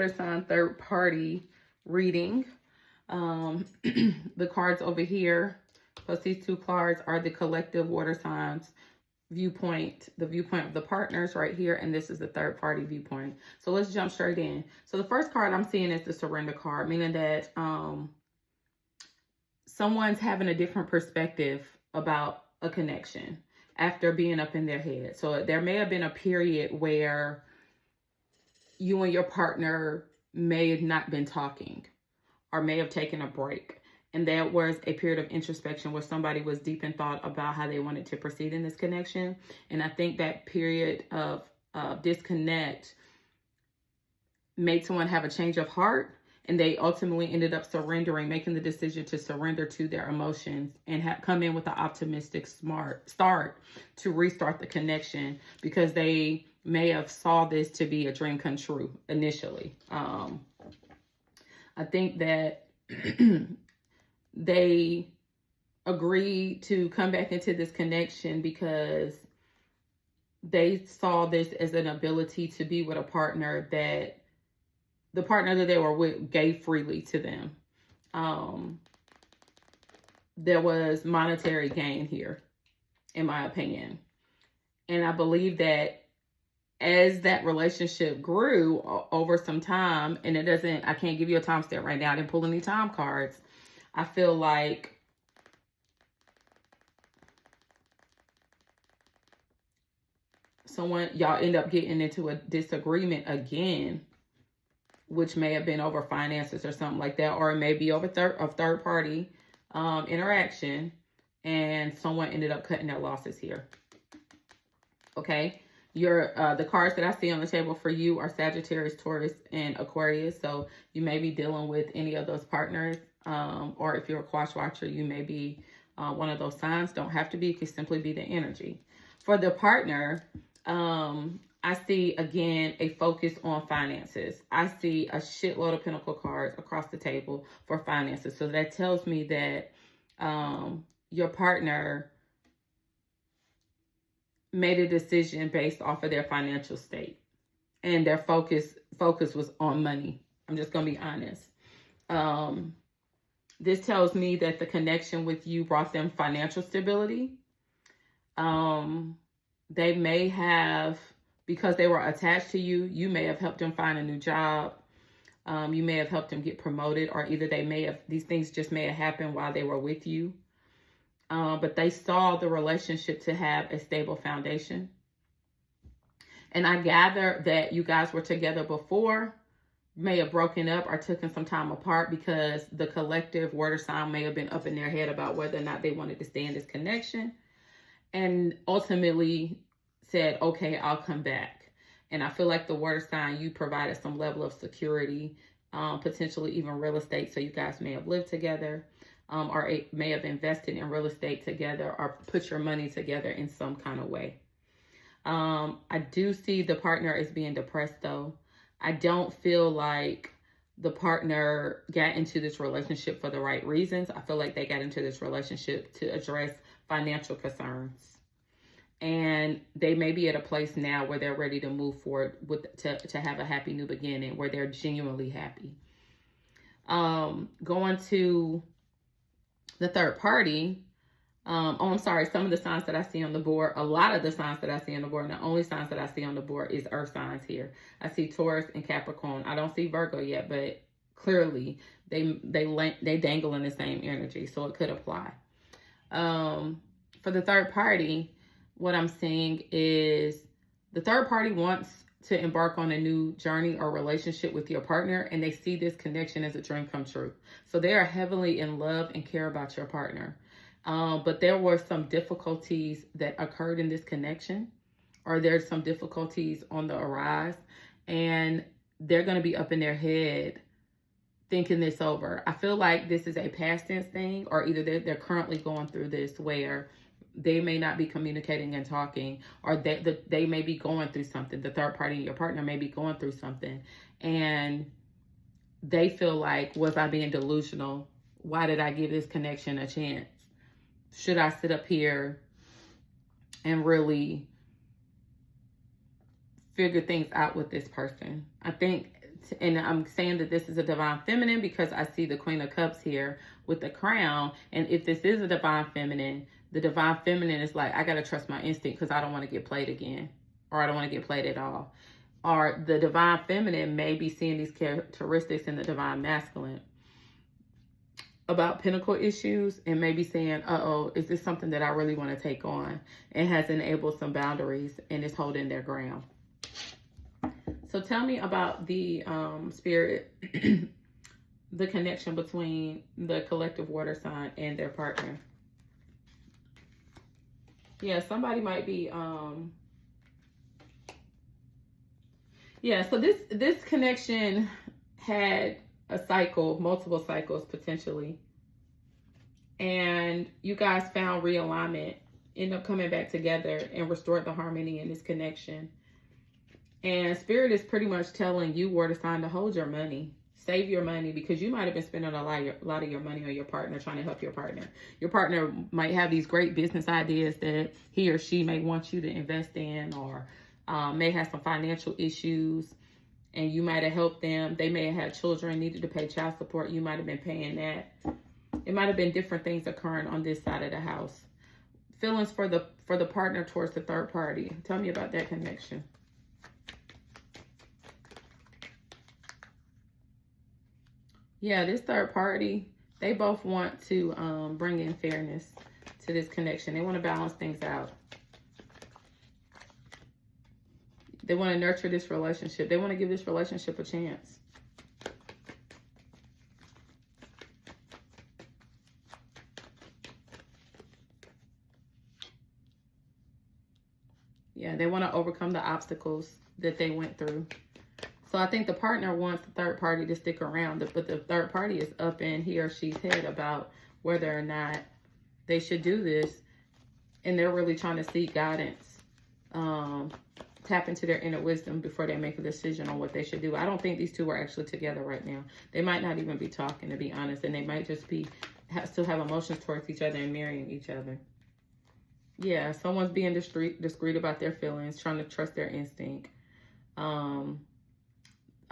water sign third party reading. The cards over here, plus these two cards, are the collective water signs viewpoint, the viewpoint of the partners right here, and this is the third party viewpoint. So let's jump straight in. So the first card I'm seeing is the surrender card, meaning that someone's having a different perspective about a connection after being up in their head. So there may have been a period where you and your partner may have not been talking or may have taken a break. And there was a period of introspection where somebody was deep in thought about how they wanted to proceed in this connection. And I think that period of disconnect made someone have a change of heart. And they ultimately ended up surrendering, making the decision to surrender to their emotions and come in with an optimistic, smart start to restart the connection, because they may have saw this to be a dream come true initially. I think that they agreed to come back into this connection because they saw this as an ability to be with a partner that the partner that they were with gave freely to them. There was monetary gain here, in my opinion. And I believe that as that relationship grew over some time, and I can't give you a time stamp right now. I didn't pull any time cards. I feel like y'all end up getting into a disagreement again, which may have been over finances or something like that, or it may be over third party interaction, and someone ended up cutting their losses here. Okay, the cards that I see on the table for you are Sagittarius, Taurus, and Aquarius. So you may be dealing with any of those partners, or if you're a Quash watcher, you may be one of those signs. Don't have to be; it could simply be the energy. For the partner, I see, again, a focus on finances. I see a shitload of Pentacle cards across the table for finances. So that tells me that your partner made a decision based off of their financial state. And their focus was on money. I'm just going to be honest. This tells me that the connection with you brought them financial stability. They may have, because they were attached to you, you may have helped them find a new job. You may have helped them get promoted, or either these things just may have happened while they were with you. But they saw the relationship to have a stable foundation. And I gather that you guys were together before, may have broken up or taken some time apart, because the collective water sign may have been up in their head about whether or not they wanted to stay in this connection. And ultimately said, okay, I'll come back. And I feel like the water sign, you provided some level of security, potentially even real estate. So you guys may have lived together, or may have invested in real estate together, or put your money together in some kind of way. I do see the partner as being depressed, though. I don't feel like the partner got into this relationship for the right reasons. I feel like they got into this relationship to address financial concerns. And they may be at a place now where they're ready to move forward to have a happy new beginning, where they're genuinely happy. Going to the third party. I'm sorry. Some of the signs that I see on the board, a lot of the signs that I see on the board, and the only signs that I see on the board is earth signs here. I see Taurus and Capricorn. I don't see Virgo yet, but clearly they dangle in the same energy, so it could apply. For the third party, what I'm seeing is the third party wants to embark on a new journey or relationship with your partner, and they see this connection as a dream come true. So they are heavily in love and care about your partner. But there were some difficulties that occurred in this connection, or there's some difficulties on the arise, and they're going to be up in their head thinking this over. I feel like this is a past tense thing, or either they're currently going through this where they may not be communicating and talking, or they may be going through something. The third party, your partner, may be going through something, and they feel like, was I being delusional? Why did I give this connection a chance? Should I sit up here and really figure things out with this person? I think and I'm saying that this is a divine feminine because I see the Queen of Cups here with the crown. And if this is a divine feminine, the divine feminine is like, I got to trust my instinct because I don't want to get played again, or I don't want to get played at all. Or the divine feminine may be seeing these characteristics in the divine masculine about pinnacle issues and maybe saying, uh-oh, is this something that I really want to take on? And has enabled some boundaries and is holding their ground. So tell me about the spirit, the connection between the collective water sign and their partner. Yeah, somebody might be, yeah, so this connection had a cycle, multiple cycles potentially. And you guys found realignment, end up coming back together and restored the harmony in this connection. And Spirit is pretty much telling you, water sign, to hold your money. Save your money, because you might have been spending a lot of your money on your partner, trying to help your partner. Your partner might have these great business ideas that he or she may want you to invest in, or may have some financial issues, and you might have helped them. They may have had children, needed to pay child support. You might have been paying that. It might have been different things occurring on this side of the house. Feelings for the partner towards the third party. Tell me about that connection. Yeah, this third party, they both want to bring in fairness to this connection. They want to balance things out. They want to nurture this relationship. They want to give this relationship a chance. Yeah, they want to overcome the obstacles that they went through. So I think the partner wants the third party to stick around, but the third party is up in he or she's head about whether or not they should do this. And they're really trying to seek guidance, tap into their inner wisdom before they make a decision on what they should do. I don't think these two are actually together right now. They might not even be talking, to be honest. And they might just be still have emotions towards each other and marrying each other. Yeah, someone's being discreet about their feelings, trying to trust their instinct.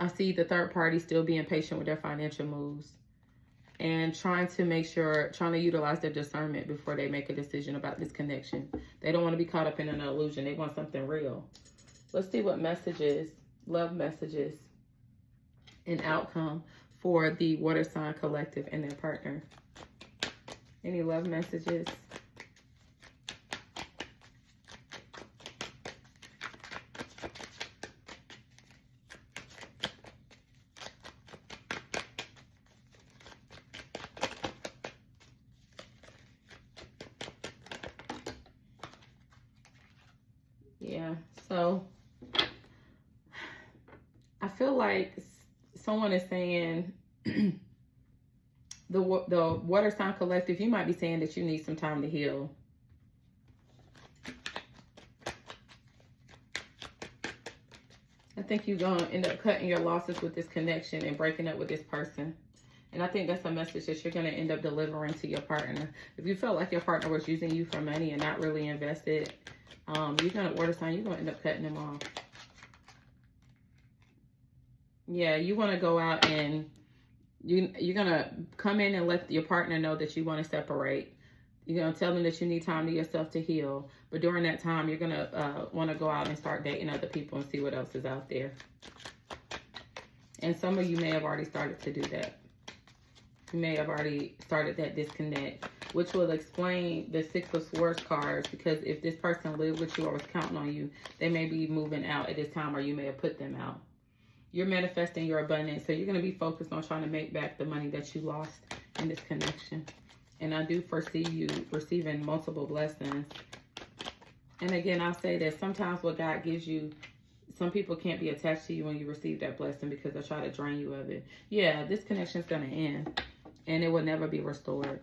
I see the third party still being patient with their financial moves and trying to utilize their discernment before they make a decision about this connection. They don't want to be caught up in an illusion. They want something real. Let's see what messages, love messages, and outcome for the water sign collective and their partner. Any love messages? Yeah, so I feel like someone is saying the water sign collective, you might be saying that you need some time to heal. I think you're going to end up cutting your losses with this connection and breaking up with this person. And I think that's a message that you're going to end up delivering to your partner. If you felt like your partner was using you for money and not really invested, you're going to, water sign, you're going to end up cutting them off. Yeah, you want to go out and you're going to come in and let your partner know that you want to separate. You're going to tell them that you need time to yourself to heal. But during that time, you're going to want to go out and start dating other people and see what else is out there. And some of you may have already started to do that. You may have already started that disconnect, which will explain the Six of Swords cards, because if this person lived with you or was counting on you, they may be moving out at this time, or you may have put them out. You're manifesting your abundance, so you're going to be focused on trying to make back the money that you lost in this connection. And I do foresee you receiving multiple blessings. And again, I'll say that sometimes what God gives you, some people can't be attached to you when you receive that blessing because they'll try to drain you of it. Yeah, this connection is going to end, and it will never be restored.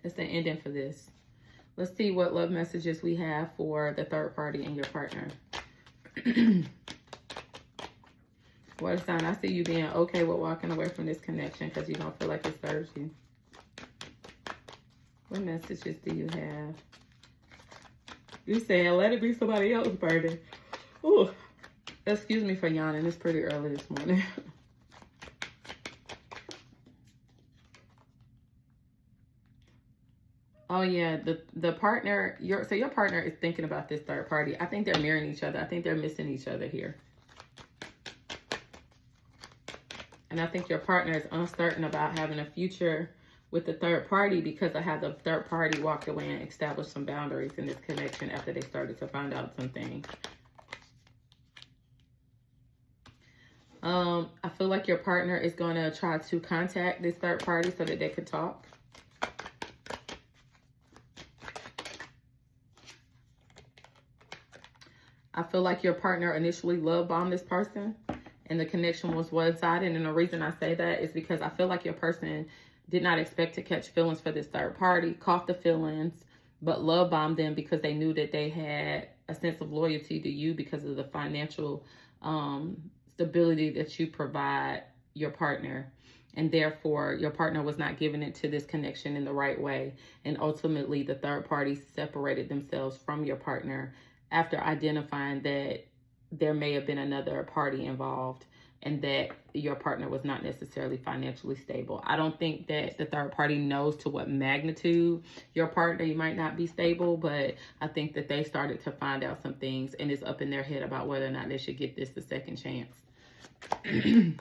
It's the ending for this. Let's see what love messages we have for the third party and your partner. Water sign, I see you being okay with walking away from this connection because you don't feel like it serves you. What messages do you have? You saying, let it be somebody else's burden. Ooh. Excuse me for yawning. It's pretty early this morning. Oh yeah, the partner, your partner is thinking about this third party. I think they're mirroring each other. I think they're missing each other here. And I think your partner is uncertain about having a future with the third party because of how the third party walked away and established some boundaries in this connection after they started to find out some things. I feel like your partner is going to try to contact this third party so that they could talk. I feel like your partner initially love bombed this person and the connection was one-sided. And the reason I say that is because I feel like your person did not expect to catch feelings for this third party, caught the feelings, but love bombed them because they knew that they had a sense of loyalty to you because of the financial stability that you provide your partner. And therefore, your partner was not giving it to this connection in the right way. And ultimately, the third party separated themselves from your partner after identifying that there may have been another party involved and that your partner was not necessarily financially stable. I don't think that the third party knows to what magnitude your partner might not be stable, but I think that they started to find out some things and it's up in their head about whether or not they should get this a second chance. I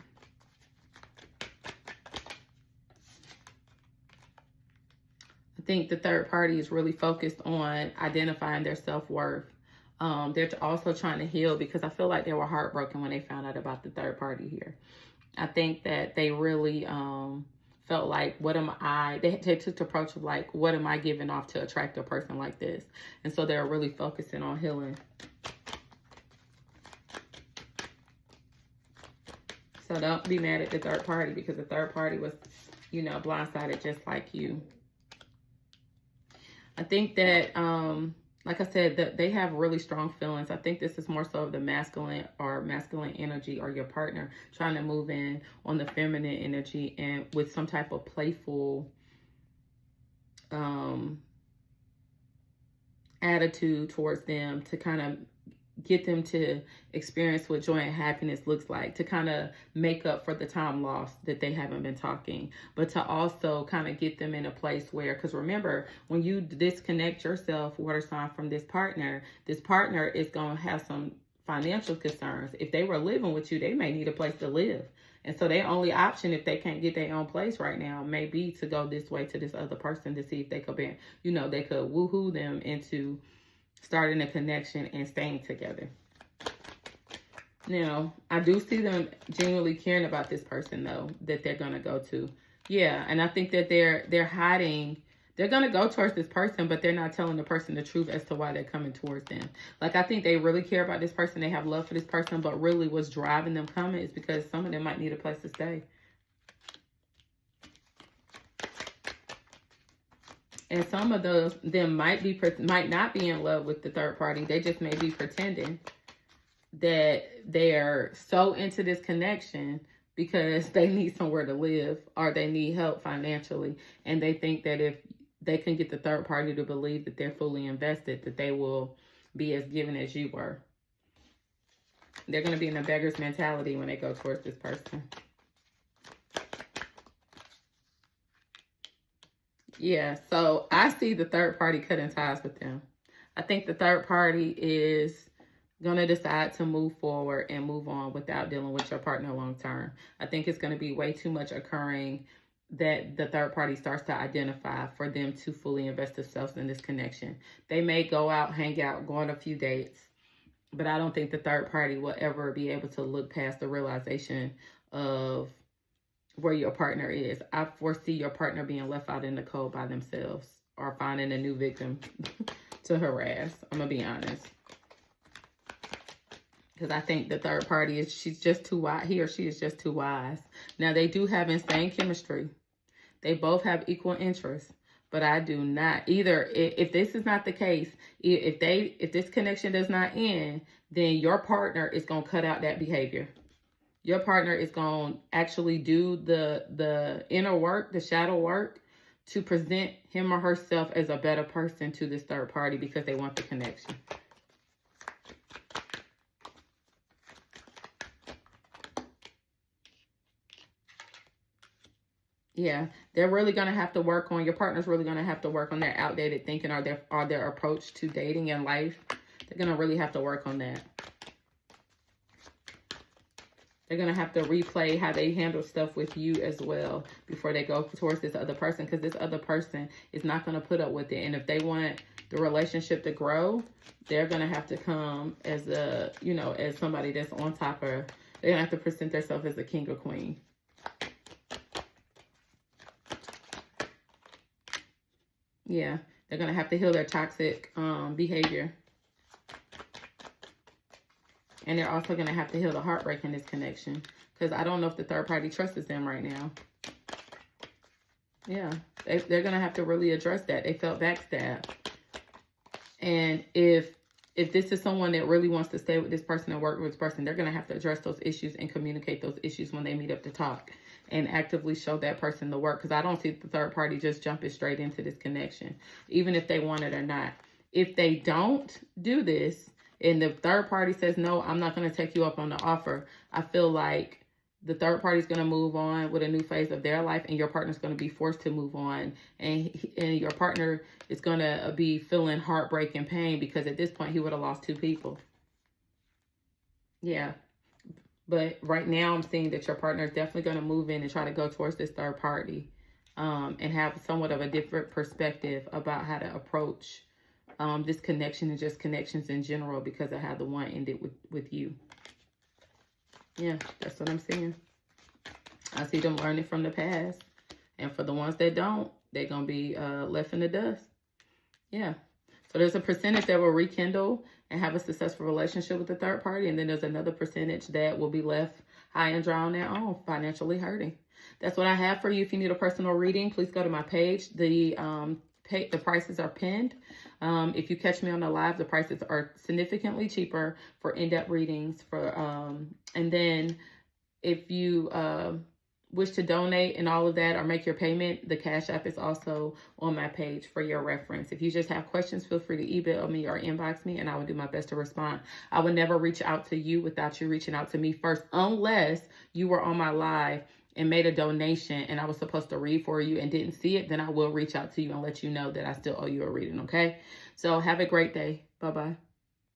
think the third party is really focused on identifying their self-worth. They're also trying to heal because I feel like they were heartbroken when they found out about the third party here. I think that they really felt like, they took the approach of like, what am I giving off to attract a person like this? And so they're really focusing on healing. So don't be mad at the third party because the third party was, blindsided just like you. I think that, like I said, that they have really strong feelings. I think this is more so of the masculine energy or your partner trying to move in on the feminine energy and with some type of playful attitude towards them to kind of get them to experience what joy and happiness looks like, to kind of make up for the time lost that they haven't been talking, but to also kind of get them in a place where, because remember, when you disconnect yourself, water sign, from this partner is going to have some financial concerns. If they were living with you, they may need a place to live. And so their only option, if they can't get their own place right now, may be to go this way to this other person to see if they could be, they could woohoo them into starting a connection and staying together. Now, I do see them genuinely caring about this person, though, that they're going to go to. Yeah, and I think that they're hiding. They're going to go towards this person, but they're not telling the person the truth as to why they're coming towards them. Like, I think they really care about this person. They have love for this person, but really what's driving them coming is because some of them might need a place to stay. And some of them might not be in love with the third party. They just may be pretending that they're so into this connection because they need somewhere to live or they need help financially. And they think that if they can get the third party to believe that they're fully invested, that they will be as given as you were. They're going to be in a beggar's mentality when they go towards this person. Yeah, so I see the third party cutting ties with them. I think the third party is going to decide to move forward and move on without dealing with your partner long term. I think it's going to be way too much occurring that the third party starts to identify for them to fully invest themselves in this connection. They may go out, hang out, go on a few dates, but I don't think the third party will ever be able to look past the realization of where your partner is. I foresee your partner being left out in the cold by themselves or finding a new victim to harass. I'm going to be honest. Because I think the third party she's just too wise. He or she is just too wise. Now, they do have insane chemistry. They both have equal interests. But I do not. Either, if this is not the case, if this connection does not end, then your partner is going to cut out that behavior. Your partner is going to actually do the inner work, the shadow work, to present him or herself as a better person to this third party because they want the connection. Yeah, they're really going to have to work on, your partner's really going to have to work on their outdated thinking or their approach to dating and life. They're going to really have to work on that. They're going to have to replay how they handle stuff with you as well before they go towards this other person, because this other person is not going to put up with it. And if they want the relationship to grow, they're going to have to come as a, you know, as somebody that's on top of, they're going to have to present themselves as a king or queen. Yeah, they're going to have to heal their toxic behavior. And they're also going to have to heal the heartbreak in this connection. Because I don't know if the third party trusts them right now. Yeah, they're going to have to really address that. They felt backstabbed. And if this is someone that really wants to stay with this person and work with this person, they're going to have to address those issues and communicate those issues when they meet up to talk. And actively show that person the work. Because I don't see the third party just jumping straight into this connection. Even if they want it or not. If they don't do this, and the third party says, no, I'm not going to take you up on the offer, I feel like the third party is going to move on with a new phase of their life, and your partner's going to be forced to move on. And your partner is going to be feeling heartbreak and pain, because at this point, he would have lost 2 people. Yeah. But right now, I'm seeing that your partner is definitely going to move in and try to go towards this third party and have somewhat of a different perspective about how to approach this connection and just connections in general, because of how the one ended with you. Yeah, that's what I'm seeing. I see them learning from the past. And for the ones that don't, they're going to be left in the dust. Yeah. So there's a percentage that will rekindle and have a successful relationship with the third party. And then there's another percentage that will be left high and dry on their own, financially hurting. That's what I have for you. If you need a personal reading, please go to my page. The prices are pinned. If you catch me on the live, the prices are significantly cheaper for in-depth readings. And then if you wish to donate and all of that, or make your payment, the Cash App is also on my page for your reference. If you just have questions, feel free to email me or inbox me, and I will do my best to respond. I would never reach out to you without you reaching out to me first, unless you were on my live and made a donation and I was supposed to read for you and didn't see it. Then I will reach out to you and let you know that I still owe you a reading, okay? So have a great day. Bye-bye.